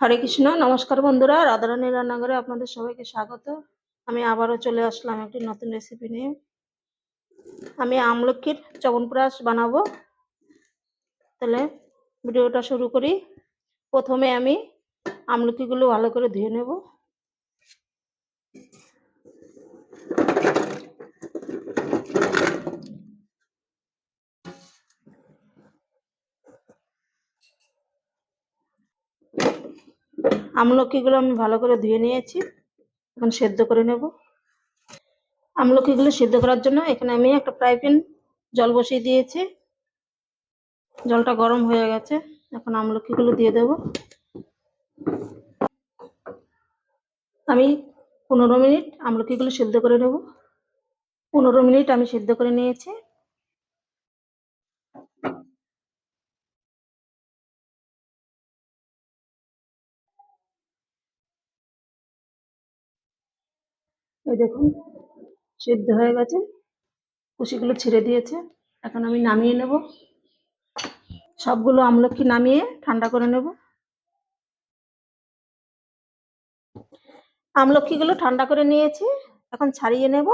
হরে কৃষ্ণ। নমস্কার বন্ধুরা, রাধারানী রান্নাঘরে আপনাদের সবাইকে স্বাগত। আমি আবারও চলে আসলাম একটি নতুন রেসিপি নিয়ে। আমি আমলকির চ্যবনপ্রাশ বানাবো। তাহলে ভিডিওটা শুরু করি। প্রথমে আমি আমলকিগুলো ভালো করে ধুয়ে নেব। আমলকিগুলো আমি ভালো করে ধুয়ে নিয়েছি, এখন সেদ্ধ করে নেব। আমলকিগুলো সেদ্ধ করার জন্য এখানে আমি একটা ফ্রাই প্যান জল বসিয়ে দিয়েছি। জলটা গরম হয়ে গেছে, এখন আমলকিগুলো দিয়ে দেব। আমি 15 মিনিট আমলকিগুলো সেদ্ধ করে নেব। 15 মিনিট আমি সেদ্ধ করে নিয়েছি। এই দেখুন, সেদ্ধ হয়ে গেছে, কুচিগুলো ছেড়ে দিয়েছে। এখন আমি নামিয়ে নেব। সবগুলো আমলকি নামিয়ে ঠান্ডা করে নেব। আমলকিগুলো ঠান্ডা করে নিয়েছি, এখন ছাড়িয়ে নেব।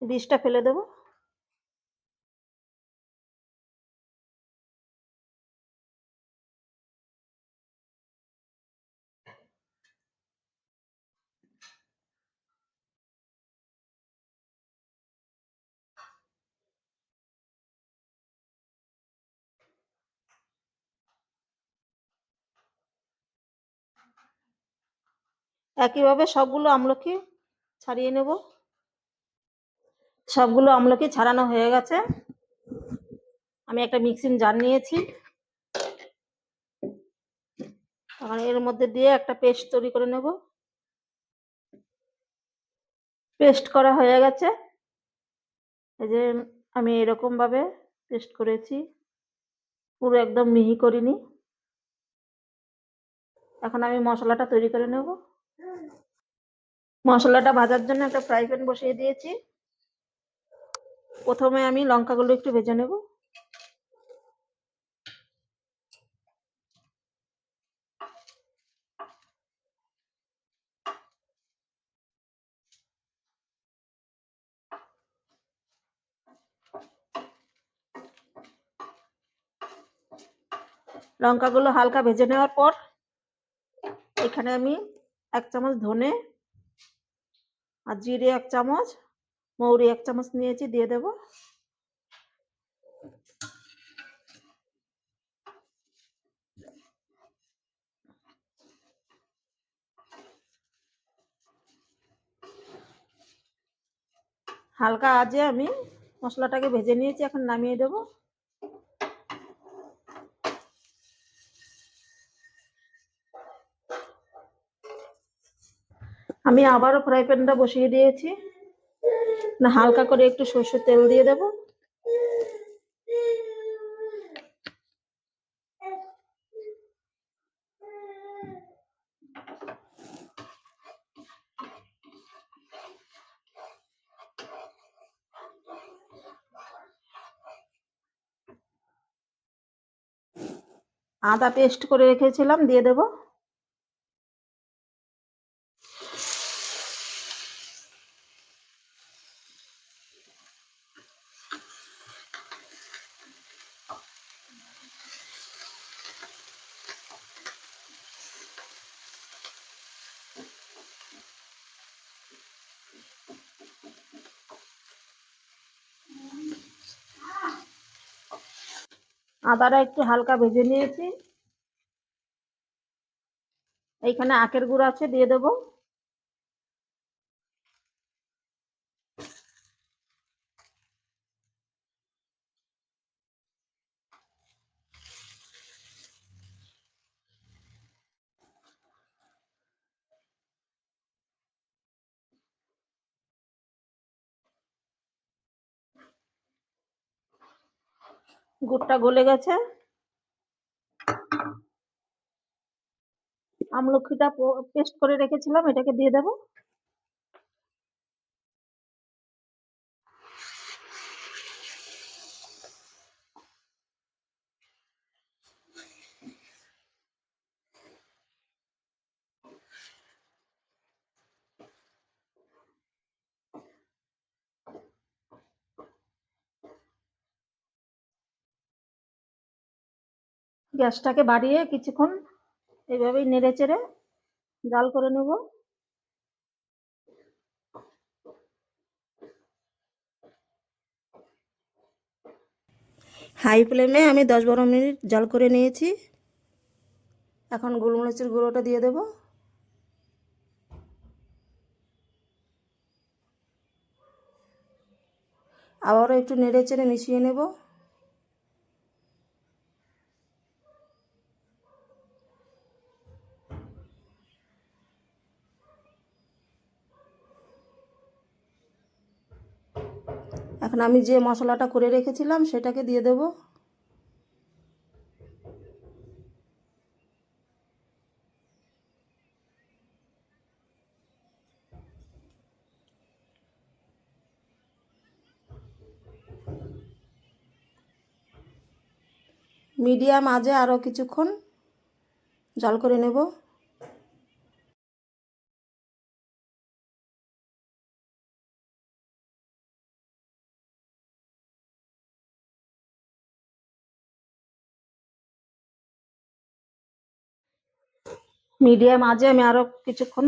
বীজটা ফেলে দেব। একইভাবে সবগুলো আমলকি ছাড়িয়ে নেব। সবগুলো আমলকি ছাড়ানো হয়ে গেছে। আমি একটা মিক্সিং জার নিয়েছি, এখন এর মধ্যে দিয়ে একটা পেস্ট তৈরি করে নেব। পেস্ট করা হয়ে গেছে। এই যে আমি এরকম ভাবে পেস্ট করেছি, পুরো একদম মিহি করিনি। এখন আমি মশলাটা তৈরি করে নেব। মশলাটা ভাজার জন্য একটা ফ্রাই প্যান বসিয়ে দিয়েছি। প্রথমে আমি লঙ্কাগুলো একটু ভেজে নেব। লঙ্কাগুলো হালকা ভেজে নেওয়ার পর এখানে আমি 1 চামচ ধনে আর জিরে 1 চামচ, মৌরি 1 চামচ নিয়েছি, দিয়ে দেব। হালকা আজে আমি মশলাটাকে ভেজে নিয়েছি, এখন নামিয়ে দেব। আমি আবারও ফ্রাই প্যানটা বসিয়ে দিয়েছি, না হালকা করে একটু সরষের তেল দিয়ে দেব। আদা পেস্ট করে রেখেছিলাম, দিয়ে দেব। আদাটা একটু হালকা ভেজে নিয়েছি। এইখানে আখের গুঁড়ো আছে, দিয়ে দেব। গুড়টা গলে গেছে। আমলকিটা পেস্ট করে রেখেছিলাম, এটাকে দিয়ে দেব। গ্যাসটাকে বাড়িয়ে কিছুক্ষণ এইভাবেই নেড়ে চেড়ে জাল করে নেব। হাই ফ্লেমে আমি 10-12 মিনিট জাল করে নিয়েছি। এখন গোলমরিচের গুঁড়োটা দিয়ে দেব। আবারও একটু নেড়ে চেড়ে মিশিয়ে নেব। এখন আমি যে মশলাটা করে রেখেছিলাম সেটাকে দিয়ে দেব। মিডিয়াম আঁচে আরও কিছুক্ষণ জাল করে নেব। মিডিয়াম আঁচে আমি আরও কিছুক্ষণ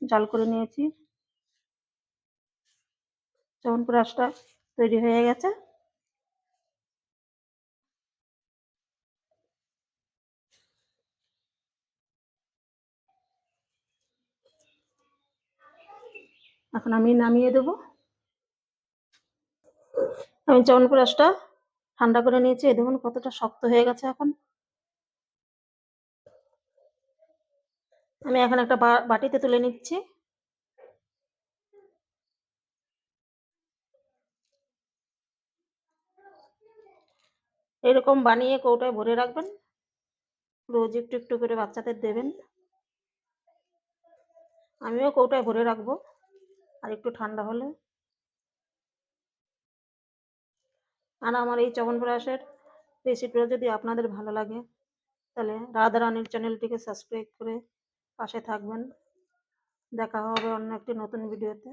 জাল করে নিয়েছি। চ্যবনপ্রাশটা তৈরি হয়ে গেছে। এখন আমি নামিয়ে দেব। আমি চ্যবনপ্রাশটা ঠান্ডা করে নিয়েছি। এই দেখুন কতটা শক্ত হয়ে গেছে। এখন আমি এখন একটা বাটিতে তুলে নিচ্ছি। এরকম বানিয়ে কৌটায় ভরে রাখবেন। রোজ একটু একটু করে বাচ্চাদের দেবেন। আমিও কৌটায় ভরে রাখবো আর একটু ঠান্ডা হলে। আর আমার এই চ্যবনপ্রাশের রেসিপিটা যদি আপনাদের ভালো লাগে তাহলে রাধারানীর চ্যানেলটিকে সাবস্ক্রাইব করে পাশে থাকবেন। দেখা হবে অন্য একটি নতুন ভিডিওতে।